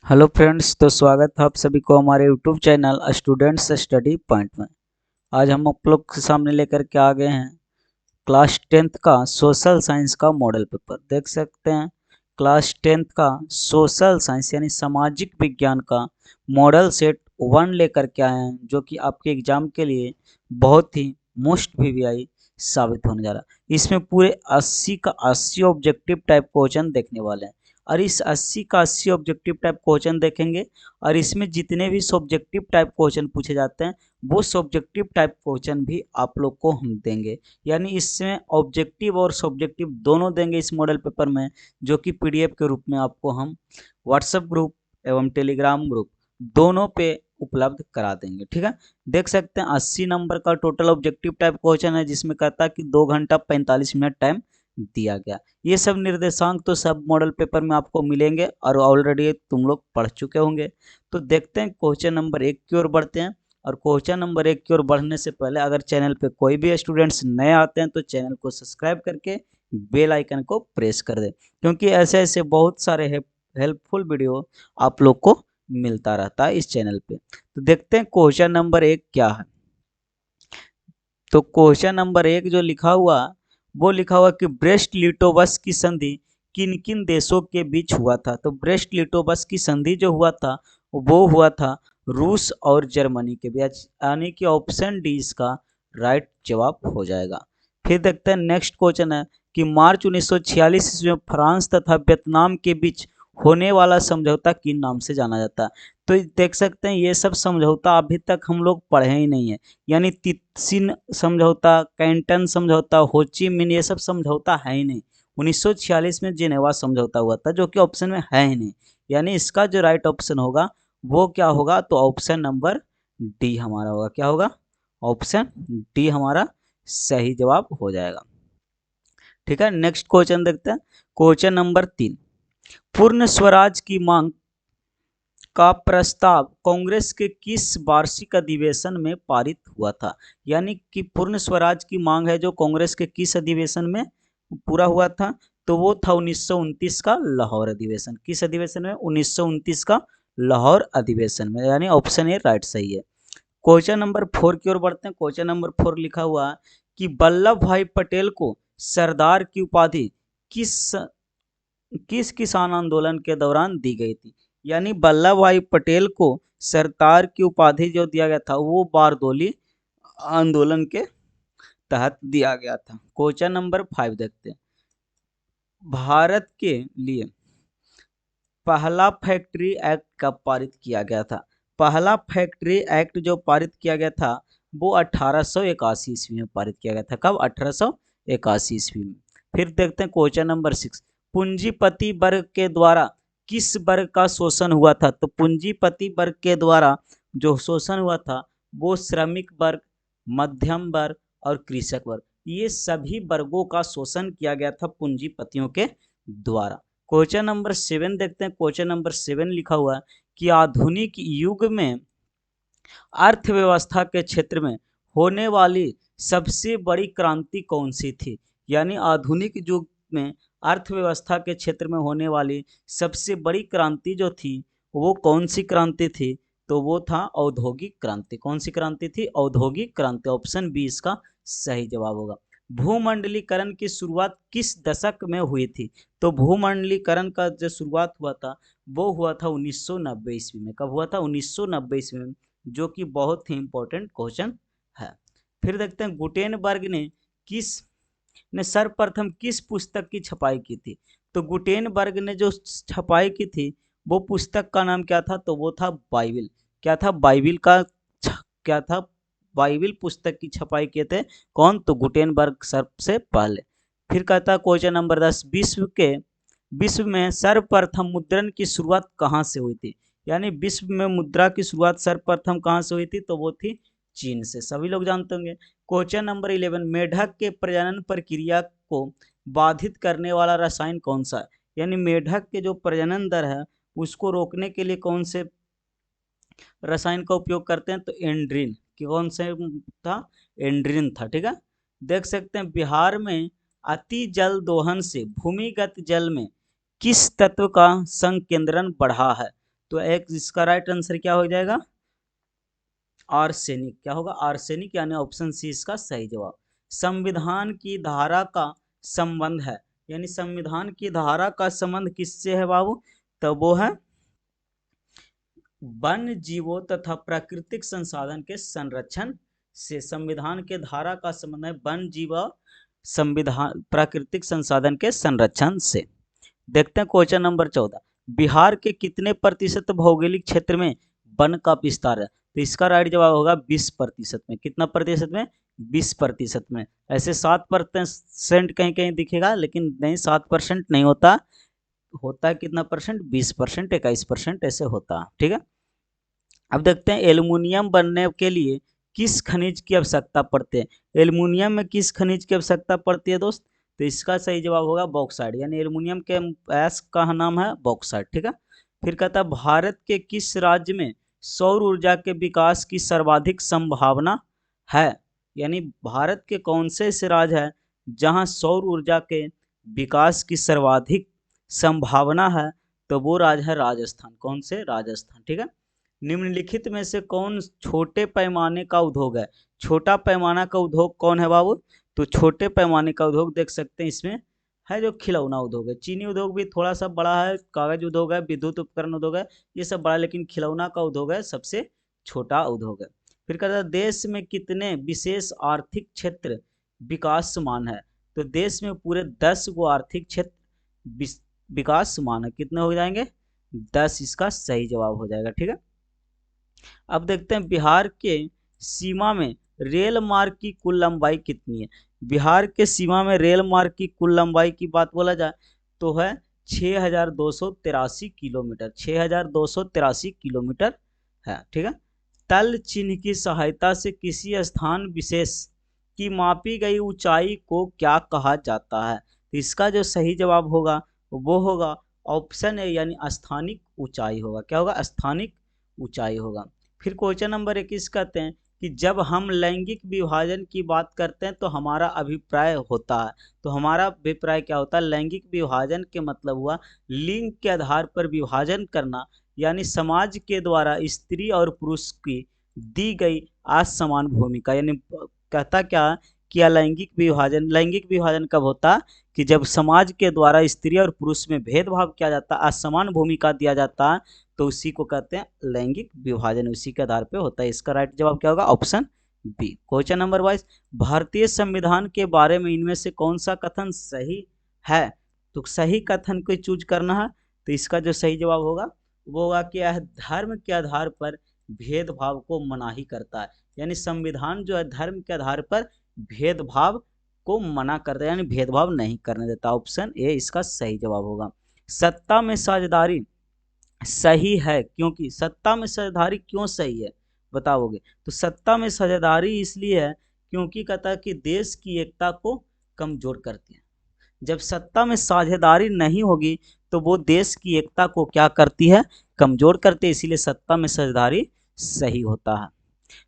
Hello friends, तो स्वागत है आप सभी को हमारे YouTube channel students study point में। आज हम आप लोग के सामने लेकर के आ गए हैं क्लास 10th का सोशल साइंस का मॉडल पेपर। देख सकते हैं क्लास 10th का सोशल साइंस यानी सामाजिक विज्ञान का मॉडल सेट 1 लेकर के आए हैं, जो कि आपके एग्जाम के लिए बहुत ही मोस्ट वीवीआई साबित होने जा रहा है। इसमें पूरे 80 का 80 ऑब्जेक्टिव टाइप क्वेश्चन देखने वाले हैं और इस 80 का 80 ऑब्जेक्टिव टाइप क्वेश्चन देखेंगे और इसमें जितने भी सब्जेक्टिव टाइप क्वेश्चन पूछे जाते हैं वो सब्जेक्टिव टाइप क्वेश्चन भी आप लोग को हम देंगे। यानी इसमें ऑब्जेक्टिव और सब्जेक्टिव दोनों देंगे इस मॉडल पेपर में, जो कि पीडीएफ के रूप में आपको हम व्हाट्सएप ग्रुप एवं टेलीग्राम ग्रुप दोनों पे उपलब्ध करा देंगे। ठीक है, देख सकते हैं 80 नंबर का टोटल ऑब्जेक्टिव टाइप क्वेश्चन है, जिसमें कहता है कि 2 घंटा 45 मिनट टाइम दिया गया। ये सब निर्देशांक तो सब मॉडल पेपर में आपको मिलेंगे और ऑलरेडी तुम लोग पढ़ चुके होंगे। तो देखते हैं क्वेश्चन नंबर 1 की ओर बढ़ते हैं। और क्वेश्चन नंबर 1 की ओर बढ़ने से पहले अगर चैनल पे कोई भी स्टूडेंट्स नए आते हैं तो चैनल को सब्सक्राइब करके बेल आइकन को प्रेस कर दे, क्योंकि ऐसे ऐसे बहुत सारे हेल्पफुल वीडियो आप लोग को मिलता रहता है इस चैनल पे। तो देखते हैं क्वेश्चन नंबर 1 क्या है। तो क्वेश्चन नंबर 1 जो लिखा हुआ वो लिखा हुआ कि ब्रेस्ट लिटोवस की संधि किन किन देशों के बीच हुआ था। तो ब्रेस्ट लिटोवस की संधि जो हुआ था वो हुआ था रूस और जर्मनी के बीच, यानी कि ऑप्शन डी इसका राइट जवाब हो जाएगा। फिर देखते हैं नेक्स्ट क्वेश्चन है कि मार्च 1946 ईस्वी में फ्रांस तथा वियतनाम के बीच होने वाला समझौता किन नाम से जाना जाता है। तो देख सकते हैं ये सब समझौता अभी तक हम लोग पढ़े ही नहीं है, यानी तित्सिन समझौता, कैंटन समझौता, होची मिन, ये सब समझौता है ही नहीं। 1946 में जिनेवा समझौता हुआ था, जो कि ऑप्शन में है ही नहीं। यानी इसका जो राइट ऑप्शन होगा वो क्या होगा, तो ऑप्शन नंबर डी हमारा होगा। क्या होगा? ऑप्शन डी हमारा सही जवाब हो जाएगा। ठीक है, नेक्स्ट क्वेश्चन देखते हैं। क्वेश्चन नंबर 3, पूर्ण स्वराज की मांग का प्रस्ताव कांग्रेस के किस वार्षिक अधिवेशन में पारित हुआ था। यानी कि पूर्ण स्वराज की मांग है जो कांग्रेस के किस अधिवेशन में पूरा हुआ था, तो वो था 1929 का लाहौर अधिवेशन। किस अधिवेशन में? 1929 का लाहौर अधिवेशन में, यानी ऑप्शन ए राइट सही है। क्वेश्चन नंबर 4 की ओर बढ़ते हैं। क्वेश्चन नंबर 4 लिखा हुआ कि वल्लभ भाई पटेल को सरदार की उपाधि किस किस किसान आंदोलन के दौरान दी गई थी। यानी वल्लभ भाई पटेल को सरदार की उपाधि जो दिया गया था वो बारदोली आंदोलन के तहत दिया गया था। क्वेश्चन नंबर 5 देखते हैं। भारत के लिए पहला फैक्ट्री एक्ट कब पारित किया गया था। पहला फैक्ट्री एक्ट जो पारित किया गया था वो 1881 ईस्वी में पारित किया गया था। कब? 1881 ईस्वी में। फिर देखते हैं क्वेश्चन नंबर 6, पूंजीपति वर्ग के द्वारा किस वर्ग का शोषण हुआ था। तो पूंजीपति वर्ग के द्वारा जो शोषण हुआ था वो श्रमिक वर्ग, मध्यम वर्ग और कृषक वर्ग, ये सभी वर्गों का शोषण किया गया था पूंजीपतियों के द्वारा। क्वेश्चन नंबर 7 देखते हैं। क्वेश्चन नंबर 7 लिखा हुआ है कि आधुनिक युग में अर्थव्यवस्था के क्षेत्र में होने वाली सबसे बड़ी क्रांति कौन सी थी। यानी आधुनिक युग में अर्थव्यवस्था के क्षेत्र में होने वाली सबसे बड़ी क्रांति जो थी वो कौन सी क्रांति थी, तो वो था औद्योगिक क्रांति। कौन सी क्रांति थी? औद्योगिक क्रांति। ऑप्शन बी इसका सही जवाब होगा। भूमंडलीकरण की शुरुआत किस दशक में हुई थी। तो भूमंडलीकरण का जो शुरुआत हुआ था वो हुआ था 1990 ईस्वी में। कब हुआ था? 1990 ईस्वी में, जो कि बहुत ही इंपॉर्टेंट क्वेश्चन है। फिर देखते हैं गुटेनबर्ग ने सर्वप्रथम किस पुस्तक की छपाई की थी। तो गुटेनबर्ग ने जो छपाई की थी वो पुस्तक का नाम क्या था, तो वो था बाइबिल। क्या था? बाइबिल का क्या था? बाइबिल पुस्तक की छपाई किए थे कौन? तो गुटेनबर्ग सबसे पहले। फिर कहता है क्वेश्चन नंबर 10, विश्व में सर्वप्रथम मुद्रण की शुरुआत कहाँ से हुई थी। यानी विश्व में मुद्रा की शुरुआत सर्वप्रथम कहाँ से हुई थी, तो वो थी चीन से। सभी लोग जानते होंगे। क्वेश्चन नंबर 11, मेढक के प्रजनन प्रक्रिया को बाधित करने वाला रसायन कौन सा है। यानी मेढक के जो प्रजनन दर है उसको रोकने के लिए कौन से रसायन का उपयोग करते हैं, तो एंड्रीन। कौन से था? एंड्रीन था। ठीक है, देख सकते हैं बिहार में अति जल दोहन से भूमिगत जल में किस तत्व का संकेंद्रण बढ़ा है। तो एक इसका राइट आंसर क्या हो जाएगा, आर्सेनिक। क्या होगा, आर्सेनिक, यानी ऑप्शन सी इसका सही जवाब। संविधान की धारा का संबंध है, यानी संविधान की धारा का संबंध किससे है बाबू, तो वो है वन्य जीवों तथा प्राकृतिक संसाधन के संरक्षण से। संविधान के धारा का संबंध है वन्य जीव, संविधान प्राकृतिक संसाधन के संरक्षण से। देखते हैं क्वेश्चन नंबर 14, बिहार के कितने प्रतिशत भौगोलिक क्षेत्र में वन का विस्तार है, तो इसका राइट जवाब होगा 20% में। कितना प्रतिशत में, 20% में। ऐसे 7% कहीं कहीं दिखेगा, लेकिन नहीं, 7% नहीं होता, होता है कितना परसेंट, 20%, 21% ऐसे होता है, ठीक है। अब देखते हैं एल्युमिनियम बनने के लिए किस खनिज की आवश्यकता पड़ती है। एल्युमिनियम में किस खनिज की आवश्यकता पड़ती है दोस्त, तो इसका सही जवाब होगा बॉक्साइट, यानी एल्युमिनियम के ऐश का नाम है बॉक्साइट, ठीक है। फिर कहता है भारत के किस राज्य में सौर ऊर्जा के विकास की सर्वाधिक संभावना है, यानी भारत के कौन से ऐसे राज्य है जहां सौर ऊर्जा के विकास की सर्वाधिक संभावना है, तो वो राज्य है राजस्थान। कौन से, राजस्थान, ठीक है। निम्नलिखित में से कौन छोटे पैमाने का उद्योग है, छोटा पैमाना का उद्योग कौन है बाबू, तो छोटे पैमाने का उद्योग देख सकते हैं इसमें है जो खिलौना उद्योग है। चीनी उद्योग भी थोड़ा सा बड़ा है, कागज उद्योग है, विद्युत उपकरण उद्योग है, ये सब बड़ा, लेकिन खिलौना का उद्योग है सबसे छोटा उद्योग है। फिर कहता है देश में कितने विशेष आर्थिक क्षेत्र विकासमान है, तो देश में पूरे 10 गो आर्थिक क्षेत्र विकासमान है। कितने हो जाएंगे, 10, इसका सही जवाब हो जाएगा, ठीक है। अब देखते हैं बिहार के सीमा में रेल मार्ग की कुल लंबाई कितनी है। बिहार के सीमा में रेल मार्ग की कुल लंबाई की बात बोला जाए तो है 6283 किलोमीटर, 6283 किलोमीटर है, ठीक है। तल चिन्ह की सहायता से किसी स्थान विशेष की मापी गई ऊंचाई को क्या कहा जाता है, तो इसका जो सही जवाब होगा वो होगा ऑप्शन ए, यानी स्थानिक ऊंचाई होगा। क्या होगा, स्थानिक ऊंचाई होगा। फिर क्वेश्चन नंबर 21 कहते हैं कि जब हम लैंगिक विभाजन की बात करते हैं तो हमारा अभिप्राय होता है, तो हमारा अभिप्राय क्या होता है, लैंगिक विभाजन के मतलब हुआ लिंग के आधार पर विभाजन करना, यानी समाज के द्वारा स्त्री और पुरुष की दी गई असमान भूमिका। यानी कहता क्या कि लैंगिक विभाजन कब होता, कि जब समाज के द्वारा स्त्री और पुरुष में भेदभाव किया जाता, असमान भूमिका दिया जाता, तो उसी को कहते हैं लैंगिक विभाजन, उसी के आधार पे होता है। इसका राइट जवाब क्या होगा, ऑप्शन बी। क्वेश्चन नंबर 22, भारतीय संविधान के बारे में इनमें से कौन सा कथन सही है, तो सही कथन को चूज करना है। तो इसका जो सही जवाब होगा वो होगा कि यह धर्म के आधार पर भेदभाव को मनाही करता है, यानी संविधान जो है धर्म के आधार पर भेदभाव को मना करता है, यानी भेदभाव नहीं करने देता। ऑप्शन ए इसका सही जवाब होगा। सत्ता में साझेदारी सही है, क्योंकि सत्ता में साझेदारी क्यों सही है बताओगे, तो सत्ता में साझेदारी इसलिए है क्योंकि कहता है कि देश की एकता को कमजोर करती है। जब सत्ता में साझेदारी नहीं होगी तो वो देश की एकता को क्या करती है, कमजोर करती है, इसीलिए सत्ता में साझेदारी सही होता है।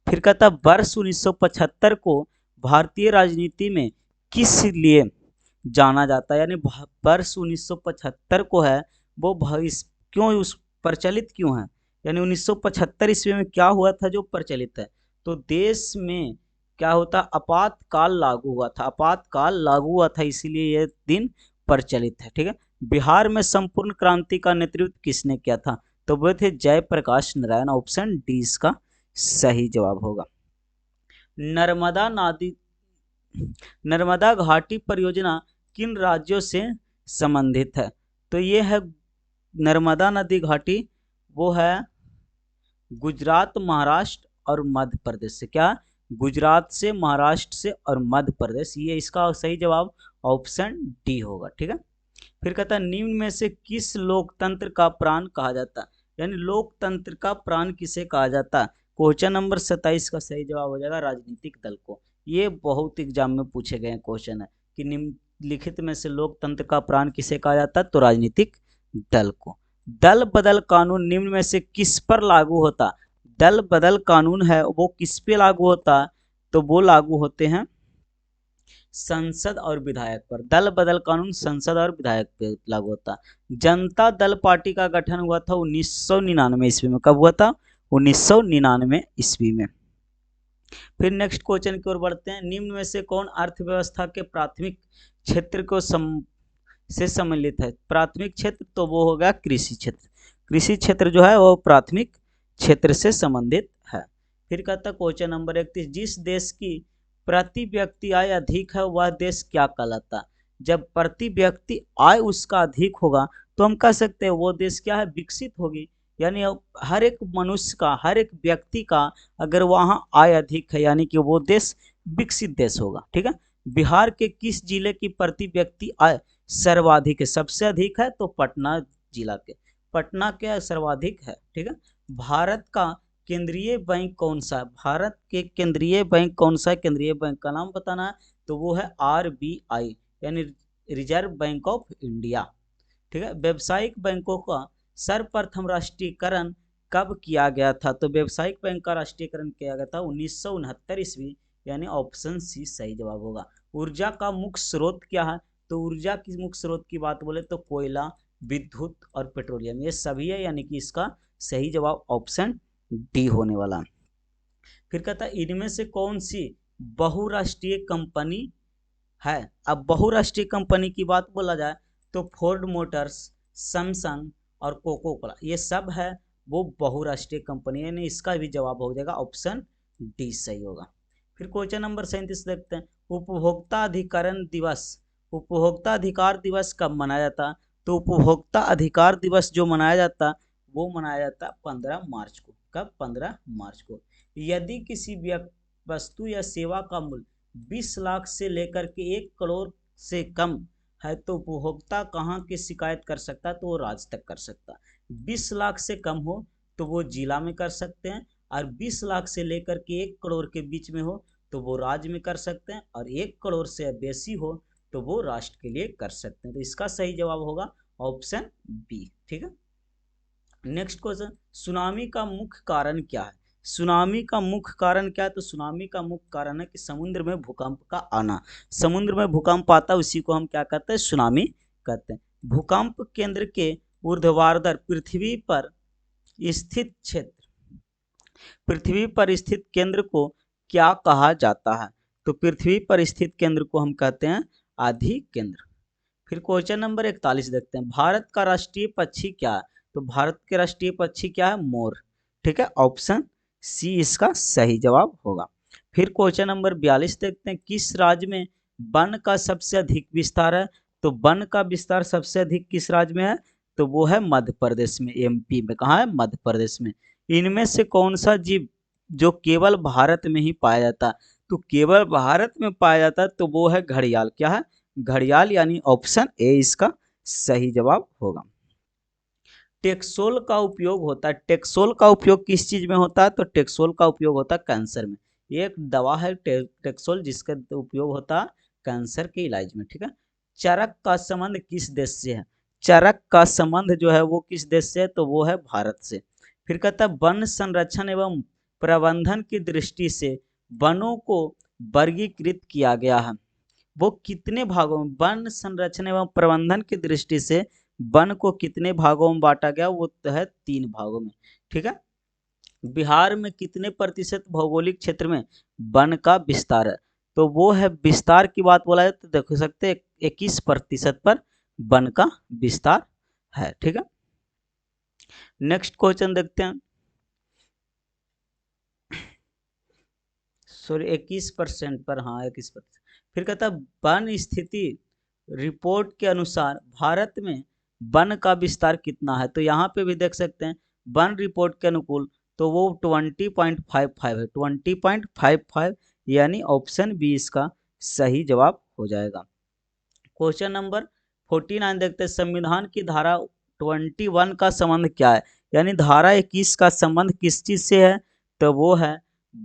फिर कहता है वर्ष 1975 को भारतीय राजनीति में किस लिए जाना जाता है, यानी वर्ष 1975 को है वो क्यों उस प्रचलित क्यों है, यानी 1975 ईस्वी में क्या हुआ था जो प्रचलित है, तो देश में क्या होता, आपातकाल लागू हुआ था, आपातकाल लागू हुआ था, इसीलिए यह दिन प्रचलित है, ठीक है। बिहार में संपूर्ण क्रांति का नेतृत्व किसने किया था, तो वो थे जयप्रकाश नारायण। ऑप्शन डी इसका सही जवाब होगा। नर्मदा घाटी परियोजना किन राज्यों से संबंधित है, तो ये है नर्मदा नदी घाटी, वो है गुजरात, महाराष्ट्र और मध्य प्रदेश से। क्या, गुजरात से, महाराष्ट्र से और मध्य प्रदेश, ये इसका सही जवाब ऑप्शन डी होगा, ठीक है। फिर कहता है निम्न में से किस लोकतंत्र का प्राण कहा जाता है, यानी लोकतंत्र का प्राण किसे कहा जाता है। क्वेश्चन नंबर 27 का सही जवाब हो जाएगा राजनीतिक दल को। ये बहुत एग्जाम में पूछे गए क्वेश्चन है कि निम्नलिखित में से लोकतंत्र का प्राण किसे कहा जाता है, तो राजनीतिक दल को। दल बदल कानून निम्न में से किस पर लागू होता, दल बदल कानून है वो किस पे लागू होता, तो वो लागू होते हैं संसद और विधायक पर। दल बदल कानून संसद और विधायक पे लागू होता है। जनता दल पार्टी का गठन हुआ था 1999 ईस्वी में। कब हुआ था? 1999 ईस्वी में। फिर नेक्स्ट क्वेश्चन की ओर बढ़ते हैं। निम्न में से कौन अर्थव्यवस्था के प्राथमिक क्षेत्र को से सम्मिलित है? प्राथमिक क्षेत्र तो वो होगा कृषि क्षेत्र। कृषि क्षेत्र जो है वो प्राथमिक क्षेत्र से संबंधित है। फिर कहता है क्वेश्चन नंबर 31, जिस देश की प्रति व्यक्ति आय अधिक है वह देश क्या कहलाता है? जब प्रति व्यक्ति आय उसका अधिक होगा तो हम कह सकते हैं वो देश क्या है? विकसित होगी। यानी हर एक मनुष्य का, हर एक व्यक्ति का अगर वहाँ आय अधिक है यानी कि वो देश विकसित देश होगा। ठीक है। बिहार के किस जिले की प्रति व्यक्ति आय सर्वाधिक है? सबसे अधिक है तो पटना जिला के, पटना के सर्वाधिक है। ठीक है। भारत का केंद्रीय बैंक कौन सा है? भारत के केंद्रीय बैंक कौन सा है? केंद्रीय बैंक का नाम बताना है तो वो है RBI यानी रिजर्व बैंक ऑफ इंडिया। ठीक है। व्यावसायिक बैंकों का सर्वप्रथम राष्ट्रीयकरण कब किया गया था? तो व्यावसायिक बैंक का राष्ट्रीयकरण किया गया था 1969 ईस्वी यानी ऑप्शन सी सही जवाब होगा। ऊर्जा का मुख्य स्रोत क्या है? तो ऊर्जा की मुख्य स्रोत की बात बोले तो कोयला, विद्युत और पेट्रोलियम ये सभी है यानी कि इसका सही जवाब ऑप्शन डी होने वाला। फिर कहता है इनमें से कौन सी बहुराष्ट्रीय कंपनी है? अब बहुराष्ट्रीय कंपनी की बात बोला जाए तो फोर्ड मोटर्स, सैमसंग और कोको कोला ये सब है वो बहुराष्ट्रीय कंपनी है। इसका भी जवाब हो जाएगा ऑप्शन डी सही होगा। फिर क्वेश्चन नंबर 37 देखते हैं। उपभोक्ता अधिकरण दिवस, उपभोक्ता अधिकार दिवस कब मनाया जाता? तो उपभोक्ता अधिकार दिवस जो मनाया जाता वो मनाया जाता 15 मार्च को। कब? 15 मार्च को। यदि किसी वस्तु या सेवा का मूल्य 20 लाख से लेकर के 1 करोड़ से कम है तो उपभोक्ता कहाँ की शिकायत कर सकता है? तो वो राज्य तक कर सकता है। 20 लाख से कम हो तो वो जिला में कर सकते हैं और 20 लाख से लेकर के 1 करोड़ के बीच में हो तो वो राज्य में कर सकते हैं और 1 करोड़ से बेसी हो तो वो राष्ट्र के लिए कर सकते हैं। तो इसका सही जवाब होगा ऑप्शन बी। ठीक है। नेक्स्ट क्वेश्चन, सुनामी का मुख्य कारण क्या है? सुनामी का मुख्य कारण क्या है? तो सुनामी का मुख्य कारण है कि समुद्र में भूकंप का आना। समुद्र में भूकंप आता है उसी को हम क्या कहते हैं? सुनामी कहते हैं। भूकंप केंद्र के ऊर्ध्वाधर पृथ्वी पर स्थित क्षेत्र, पृथ्वी पर स्थित केंद्र को क्या कहा जाता है? तो पृथ्वी पर स्थित केंद्र को हम कहते हैं आधि केंद्र। फिर क्वेश्चन नंबर 41 देखते हैं। भारत का राष्ट्रीय पक्षी क्या है? तो भारत के राष्ट्रीय पक्षी क्या है? मोर। ठीक है। ऑप्शन सी इसका सही जवाब होगा। फिर क्वेश्चन नंबर 42 देखते हैं। किस राज्य में वन का सबसे अधिक विस्तार है? तो वन का विस्तार सबसे अधिक किस राज्य में है? तो वो है मध्य प्रदेश में, MP में। कहाँ है? मध्य प्रदेश में। इनमें से कौन सा जीव जो केवल भारत में ही पाया जाता है? तो केवल भारत में पाया जाता है तो वो है घड़ियाल। क्या है? घड़ियाल यानी ऑप्शन ए इसका सही जवाब होगा। टेक्सोल का उपयोग होता है, टेक्सोल का उपयोग किस चीज में होता है? तो टेक्सोल का उपयोग होता है कैंसर में। ये एक दवा है टेक्सोल जिसका उपयोग होता है कैंसर के इलाज में। ठीक है। चरक का संबंध किस देश से है? चरक का संबंध जो है वो किस देश से है? तो वो है भारत से। फिर कहता है वन संरक्षण एवं प्रबंधन की दृष्टि से वनों को वर्गीकृत किया गया है। वो कितने भागों में? वन संरक्षण एवं प्रबंधन की दृष्टि से वन को कितने भागों में बांटा गया? वो है 3 भागों में। ठीक है। बिहार में कितने प्रतिशत भौगोलिक क्षेत्र में वन का विस्तार है? तो वो है विस्तार की बात बोला जाए तो देख सकते हैं 21% पर वन का विस्तार है। ठीक है। नेक्स्ट क्वेश्चन देखते हैं। सॉरी 21% पर, हाँ 21%। फिर कहता है वन स्थिति रिपोर्ट के अनुसार भारत में वन का विस्तार कितना है? तो यहाँ पे भी देख सकते हैं वन रिपोर्ट के अनुकूल तो वो 20.55 है, 20.55 यानी ऑप्शन बी इसका सही जवाब हो जाएगा। क्वेश्चन नंबर 49 देखते हैं। संविधान की धारा 21 का संबंध क्या है? यानी धारा 21 का संबंध किस चीज से है? तो वो है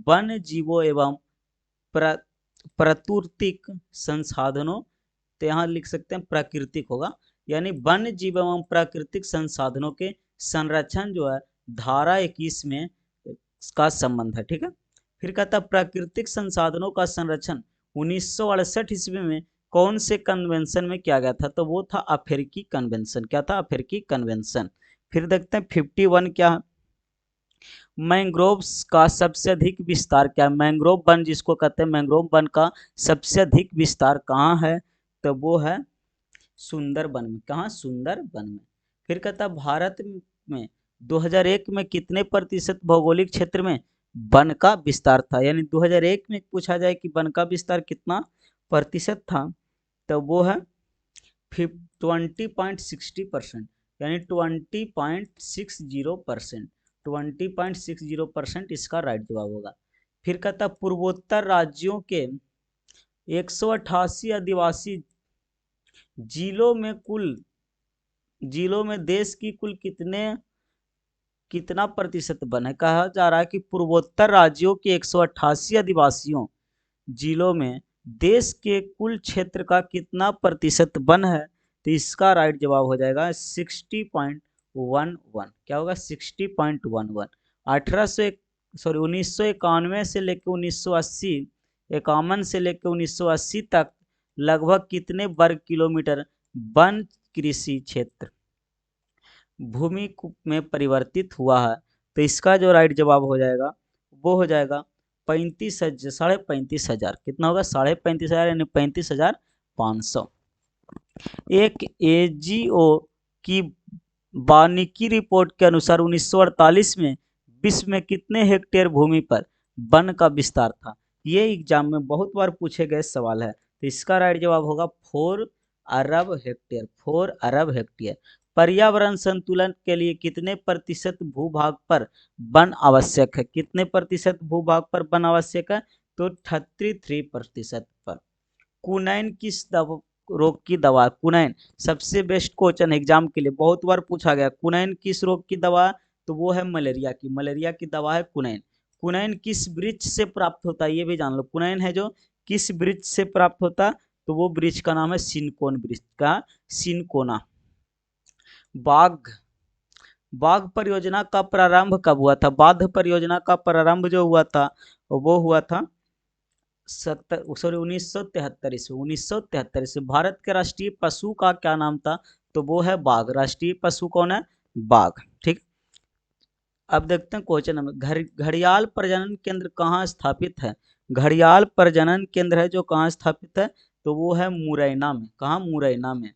वन जीवों एवं प्राकृतिक संसाधनों, तो यहाँ लिख सकते हैं प्राकृतिक होगा, यानी वन जीव एवं प्राकृतिक संसाधनों के संरक्षण जो है धारा 21 में का संबंध है। ठीक है। फिर कहता है प्राकृतिक संसाधनों का संरक्षण 1968 ईस्वी में कौन से कन्वेंशन में किया गया था? तो वो था अफ्रीकी कन्वेंशन। क्या था? अफ्रीकी कन्वेंशन। फिर देखते हैं 51 क्या है? मैंग्रोव्स का सबसे अधिक विस्तार क्या है? मैंग्रोव वन जिसको कहते हैं, मैंग्रोव वन का सबसे अधिक विस्तार कहाँ है? तो वो है सुंदरबन में। कहाँ? सुंदरबन में। फिर कहता है भारत में 2001 में कितने प्रतिशत भौगोलिक क्षेत्र में वन का विस्तार था? यानी 2001 में पूछा जाए कि वन का विस्तार कितना प्रतिशत था, तो वो है 20.60%, यानी 20.60%। 20.60% इसका राइट जवाब होगा। फिर कहता पूर्वोत्तर राज्यों के 188 आदिवासी जिलों में देश की कुल कितना प्रतिशत वन है? कहा जा रहा है कि पूर्वोत्तर राज्यों के 188 आदिवासियों जिलों में देश के कुल क्षेत्र का कितना प्रतिशत वन है? तो इसका राइट जवाब हो जाएगा 60.11। क्या होगा? 60.11। 1991 से लेकर 1980 तक लगभग कितने वर्ग किलोमीटर वन कृषि क्षेत्र भूमि में परिवर्तित हुआ है? तो इसका जो राइट जवाब हो जाएगा वो हो जाएगा 35,500। कितना होगा? 35,500 यानी 35,500। एक एजीओ की वानिकी रिपोर्ट के अनुसार 1948 में विश्व में कितने हेक्टेयर भूमि पर वन का विस्तार था? ये एग्जाम में बहुत बार पूछे गए सवाल है। तो इसका राइट जवाब होगा 4 अरब हेक्टेयर। 4 अरब हेक्टेयर। पर्यावरण संतुलन के लिए कितने प्रतिशत भूभाग पर वन आवश्यक है? कितने प्रतिशत भूभाग पर वन आवश्यक है? तो 33% पर। कुनैन किस रोग की दवा? कुनैन सबसे बेस्ट क्वेश्चन एग्जाम के लिए बहुत बार पूछा गया। कुनैन किस रोग की दवा? तो वो है मलेरिया की। मलेरिया की दवा है कुनैन। कुनैन किस वृक्ष से प्राप्त होता है? ये भी जान लो। कुनैन है जो किस वृक्ष से प्राप्त होता? तो वो वृक्ष का नाम है सिनकोन वृक्ष का, सिनकोना। बाघ परियोजना का प्रारंभ कब हुआ था? बाघ परियोजना का प्रारंभ जो हुआ था वो हुआ था 1973 ईस्वी। 1973 से। भारत के राष्ट्रीय पशु का क्या नाम था? तो वो है बाघ। राष्ट्रीय पशु कौन है? बाघ। ठीक। अब देखते हैं क्वेश्चन नंबर। घड़ियाल प्रजनन केंद्र कहाँ स्थापित है? घड़ियाल प्रजनन केंद्र है जो कहाँ स्थापित है? तो वो है मुरैना में। कहाँ? मुरैना में।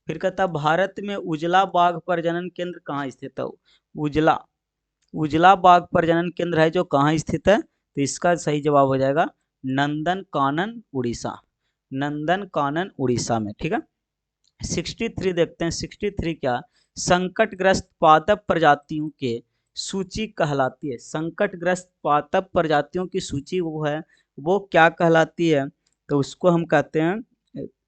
फिर कहता भारत में उजला बाघ प्रजनन केंद्र कहाँ स्थित है? उजला बाघ प्रजनन केंद्र है जो कहाँ स्थित है? तो इसका सही जवाब हो जाएगा नंदनकानन उड़ीसा। नंदनकानन उड़ीसा में। ठीक है। 63 देखते हैं। 63 क्या? संकटग्रस्त पादप प्रजातियों के सूची कहलाती है। संकटग्रस्त पादप प्रजातियों की सूची वो है, वो क्या कहलाती है? तो उसको हम कहते हैं,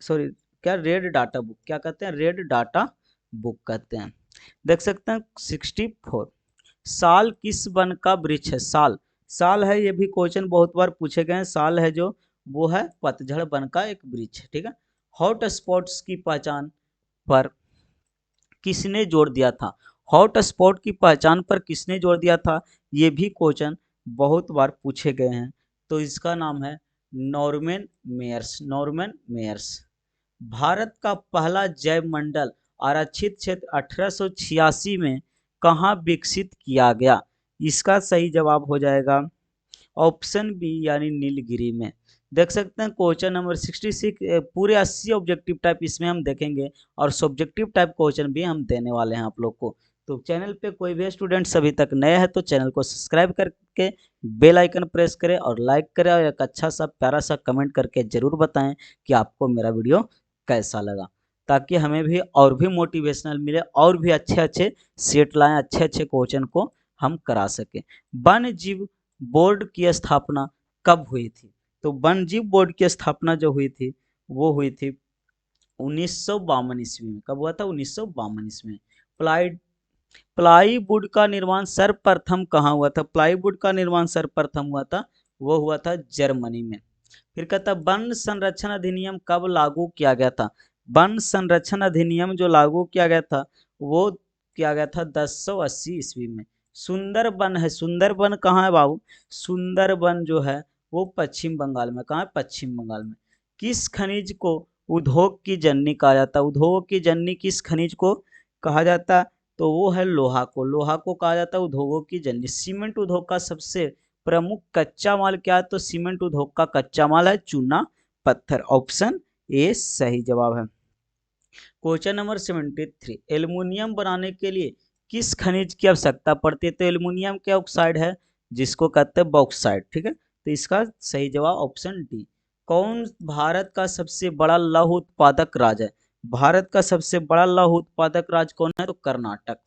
सॉरी क्या, रेड डाटा बुक। क्या कहते हैं? रेड डाटा बुक कहते हैं। देख सकते हैं 64। साल किस वन का वृक्ष है? साल है, ये भी क्वेश्चन बहुत बार पूछे गए हैं। साल है जो वो है पतझड़ वन का एक वृक्ष। ठीक है। हॉट स्पॉट्स की पहचान पर किसने जोर दिया था? हॉट स्पॉट की पहचान पर किसने जोर दिया था? ये भी क्वेश्चन बहुत बार पूछे गए हैं। तो इसका नाम है Norman Myers. Norman Myers. Bharat का पहला जैव मंडल आरक्षित क्षेत्र 1886 में कहाँ विकसित किया गया? इसका सही जवाब हो जाएगा ऑप्शन बी यानी नीलगिरी में। देख सकते हैं क्वेश्चन नंबर 66 पूरे 80 ऑब्जेक्टिव टाइप इसमें हम देखेंगे और सब्जेक्टिव टाइप क्वेश्चन भी हम देने वाले हैं आप लोग को। तो चैनल पे कोई भी स्टूडेंट अभी तक नया है तो चैनल को सब्सक्राइब करके बेल आइकन प्रेस करें और लाइक करें और एक अच्छा सा प्यारा सा कमेंट करके जरूर बताएं कि आपको मेरा वीडियो कैसा लगा, ताकि हमें भी और भी मोटिवेशनल मिले और भी अच्छे अच्छे सेट लाएं, अच्छे अच्छे क्वेश्चन को हम करा सकें। वन्य जीव बोर्ड की स्थापना कब हुई थी? तो वन्य जीव बोर्ड की स्थापना जो हुई थी वो हुई थी 1952 ईस्वी में। कब हुआ था? 1952 ईस्वी में। प्लाईवुड का निर्माण सर्वप्रथम कहाँ हुआ था? प्लाईवुड का निर्माण सर्वप्रथम हुआ था, वो हुआ था जर्मनी में। फिर कहता वन संरक्षण अधिनियम कब लागू किया गया था? वन संरक्षण अधिनियम जो लागू किया गया था वो किया गया था 1080 ईस्वी में। सुंदरबन है। सुंदरबन कहाँ है बाबू? सुंदरबन जो है वो पश्चिम बंगाल में। कहाँ है? पश्चिम बंगाल में। किस खनिज को उद्योग की जननी कहा जाता है? उद्योग की जननी किस खनिज को कहा जाता है? तो वो है लोहा को। लोहा को कहा जाता है उद्योगों की जननी। सीमेंट उद्योग का सबसे प्रमुख कच्चा माल क्या है? तो सीमेंट उद्योग का कच्चा माल है चूना पत्थर। ऑप्शन ए सही जवाब है। क्वेश्चन नंबर 73, एल्युमिनियम बनाने के लिए किस खनिज की आवश्यकता पड़ती है? तो एल्युमिनियम क्या ऑक्साइड है जिसको कहते हैं बॉक्साइट। ठीक है, तो इसका सही जवाब ऑप्शन डी। कौन भारत का सबसे बड़ा लौह उत्पादक राज्य है? भारत का सबसे बड़ा लौह उत्पादक राज्य कौन है? तो कर्नाटक।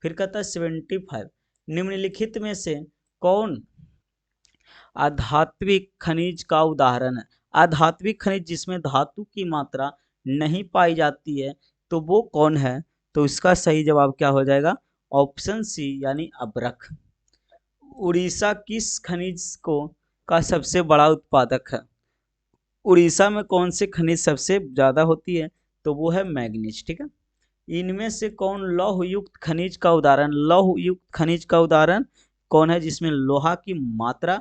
फिर कहता है 75, निम्नलिखित में से कौन आधात्विक खनिज का उदाहरण है? आधात्विक खनिज जिसमें धातु की मात्रा नहीं पाई जाती है तो वो कौन है? तो इसका सही जवाब क्या हो जाएगा? ऑप्शन सी यानी अब्रक। उड़ीसा किस खनिज को का सबसे बड़ा उत्पादक है? उड़ीसा में कौन से खनिज सबसे ज्यादा होती है? तो वो है मैग्नीज। ठीक है, इनमें से कौन लौह युक्त खनिज का उदाहरण? लौह युक्त खनिज का उदाहरण कौन है जिसमें लोहा की मात्रा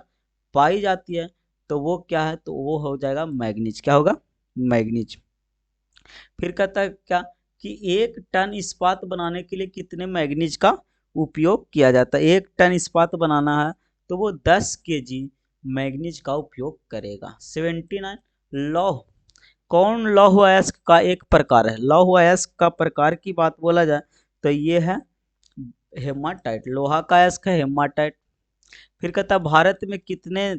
पाई जाती है? तो वो क्या है? तो वो हो जाएगा मैग्नीज। क्या होगा? मैग्नीज। फिर कहता है क्या कि 1 टन इस्पात बनाने के लिए कितने मैग्नीज का उपयोग किया जाता है? 1 टन इस्पात बनाना है तो वो 10 kg मैग्नीज का उपयोग करेगा। 79, लौह कौन लौह अयस्क का एक प्रकार है? लौह अयस्क का प्रकार की बात बोला जाए तो ये है हेमाटाइट। लोहा का अयस्क है हेमाटाइट। फिर कहता है भारत में कितने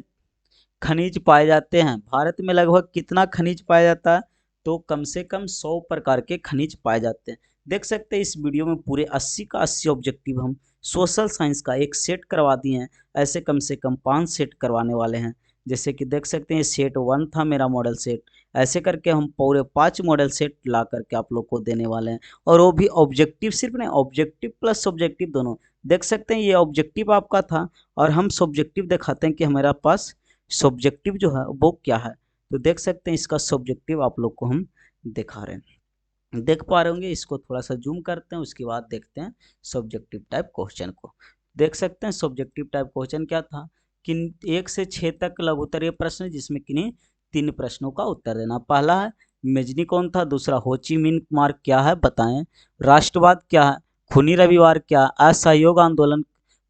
खनिज पाए जाते हैं? भारत में लगभग कितना खनिज पाया जाता है? तो कम से कम 100 प्रकार के खनिज पाए जाते हैं। देख सकते हैं इस वीडियो में पूरे 80 का 80 ऑब्जेक्टिव हम सोशल साइंस का एक सेट करवा दिए हैं। ऐसे कम से कम 5 सेट करवाने वाले हैं। जैसे कि देख सकते हैं सेट 1 था मेरा मॉडल सेट। ऐसे करके हम पूरे 5 मॉडल सेट ला करके आप लोग को देने वाले हैं, और वो भी ऑब्जेक्टिव सिर्फ नहीं, ऑब्जेक्टिव प्लस सब्जेक्टिव दोनों। देख सकते हैं ये ऑब्जेक्टिव आपका था और हम सब्जेक्टिव दिखाते हैं कि हमारे पास सब्जेक्टिव जो है वो क्या है। तो देख सकते हैं इसका सब्जेक्टिव आप लोग को हम दिखा रहे हैं, देख पा रहे होंगे। इसको थोड़ा सा जूम करते हैं, उसके बाद देखते हैं सब्जेक्टिव टाइप क्वेश्चन को। देख सकते हैं सब्जेक्टिव टाइप क्वेश्चन क्या था कि 1 से 6 तक लघु उत्तरीय प्रश्न जिसमें किन्हीं 3 प्रश्नों का उत्तर देना। पहला है मेजनी कौन था? दूसरा होची मिन्ह मार्ग क्या है बताएं? राष्ट्रवाद क्या है? खूनी रविवार क्या? असहयोग आंदोलन?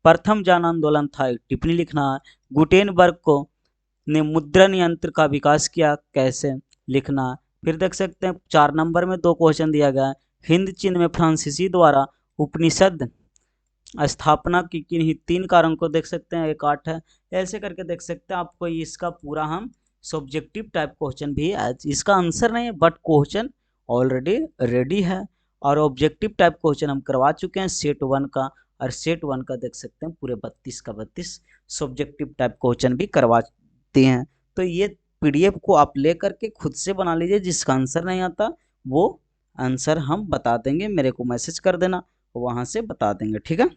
प्रथम जन आंदोलन था, एक टिप्पणी लिखना है। गुटेनबर्ग को ने मुद्रण यंत्र का विकास किया, कैसे लिखना। फिर देख सकते हैं 4 नंबर में 2 क्वेश्चन दिया गया है। हिंद चीन में फ्रांसीसी द्वारा उपनिषद स्थापना की किन्हीं 3 कारणों को देख सकते हैं, एक 8 है। ऐसे करके देख सकते हैं आपको इसका पूरा हम सब्जेक्टिव टाइप क्वेश्चन भी है। इसका आंसर नहीं है बट क्वेश्चन ऑलरेडी रेडी है। और ऑब्जेक्टिव टाइप क्वेश्चन हम करवा चुके हैं सेट 1 का, और सेट 1 का देख सकते हैं पूरे 32 का 32 सब्जेक्टिव टाइप क्वेश्चन भी करवाते हैं। तो ये पीडीएफ को आप ले करके खुद से बना लीजिए। जिसका आंसर नहीं आता वो आंसर हम बता देंगे, मेरे को मैसेज कर देना, वहां से बता देंगे। ठीक है,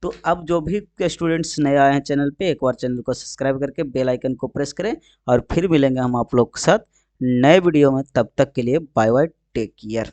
तो अब जो भी स्टूडेंट्स नए आए हैं चैनल पे, एक बार चैनल को सब्सक्राइब करके बेल आइकन को प्रेस करें, और फिर मिलेंगे हम आप लोग के साथ नए वीडियो में। तब तक के लिए बाय बाय, टेक केयर।